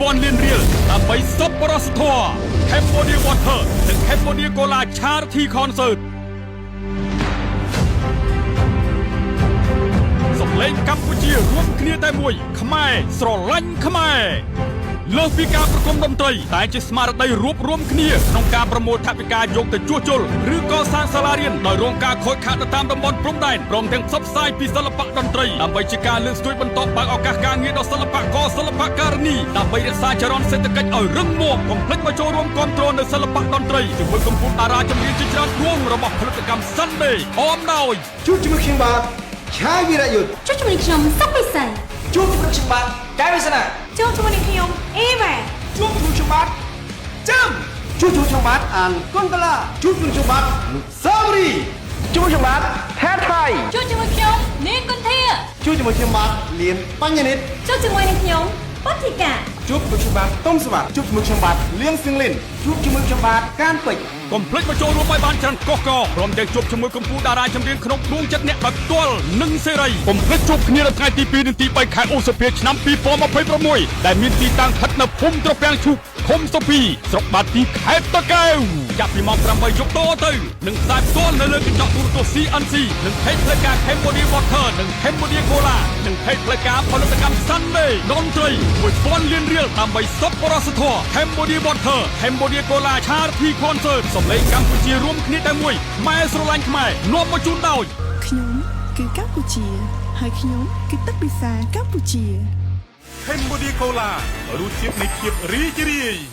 ปอนเลียนเรียลตามไปซับปรสทอแคมโบเดียวอเตอร์และแคมโบเดียโกลาชาร์ทีคอนเสิร์ตสำเร็จกัมพูชีร่วมเคลียร์แต่มวยขมายสโลลันขมายเลิกพิการประกมดนตรีแต่จะสมาร์ทได้รวบรวมเคลียร์ក្នុងការប្រមូលថវិកាយកទៅជួសជុលឬក៏សាងសាលារៀនដោយរងការខូចខាតតាមតំបន់ព្រំដែនព្រមទាំងផ្សព្វផ្សាយពីសិល្បៈតន្ត្រីដើម្បីជាការលើកស្ទួយបន្តបើកឱកាសការងារដល់សិល្បករសិល្បករនីដើម្បីរក្សាចរន្តសេដ្ឋកិច្ចឲ្យរឹងមាំកុំភ្លេចមកចូលរួមគាំទ្រនៅសិល្បៈតន្ត្រីជាមួយកម្ពុជាតារាចម្រៀងជាច្រើនដួងរបស់ផលិតកម្ម Sunday អមដោយជួបជាមួយខ្ញុំបាទឆាយវីរយុទ្ធជួបជាមួយខ្ញុំសុកពិសីជួបជាមួយខ្ញុំបាទកែវវាសនាជួបជាមួយខ្ញុំអេវ៉ាជួបជាមួយខ្ញុំបាទចាំជួបជាមួយខ្ញុំបាទអានកុនតាឡាជួបជាមួយខ្ញុំបាទសាវរីជួបជាមួយខ្ញុំបាទថែថៃជួបជាមួយខ្ញុំនាងកុនធាជួបជាមួយខ្ញុំបាទលៀនបញ្ញនិតជួបជាមួយនឹងខ្ញុំបុទ្ធីកាជួបជាមួយខ្ញុំបាទតុំសវ៉ាជួបជាមួយខ្ញុំបាទលៀងសៀងលិនជួបជាមួយខ្ញុំបាទកានពេជ្រកុំភ្លេចមកចូលរួមឲ្យបានច្រើនកុះកព្រមទាំងជួបជាមួយកម្ពុជាតារាចម្រៀងក្នុងដួងចិត្តអ្នកដោយផ្ទាល់និងសេរីកុំភ្លេចជួបគ្នានៅថ្ងៃទី2និងទី3ខែឧសភាឆ្នាំ2026ដែលមានទីតាំងស្ថិតនៅភូមិត្រពាំងឈូកឃុំសុភីស្រុកបាទីខេត្តតាកែវចាប់ពីម៉ោង8យប់តទៅនឹងផ្សាយផ្ទាល់នៅលើកញ្ចក់ទូរទស្សន៍ CNC និងផេកផ្លូវការ Cambodia Water និង Cambodia Cola និងផេកផ្លូវការផលិតកម្ម Sunday តន្ត្រី1000លានរៀលដើម្បីសពរសធម៌ Cambodia Water Cambodia Cola Charity Concert សម្លេងកម្ពុជារួមគ្នាតែមួយម៉ែស្រឡាញ់ខ្មែរនាំមកជូនដោយខ្ញុំគឺកម្ពុជាហើយខ្ញុំគឺទឹកពិសាកម្ពុជា Cambodia Cola រសជាតិនៃភាពរីករាយ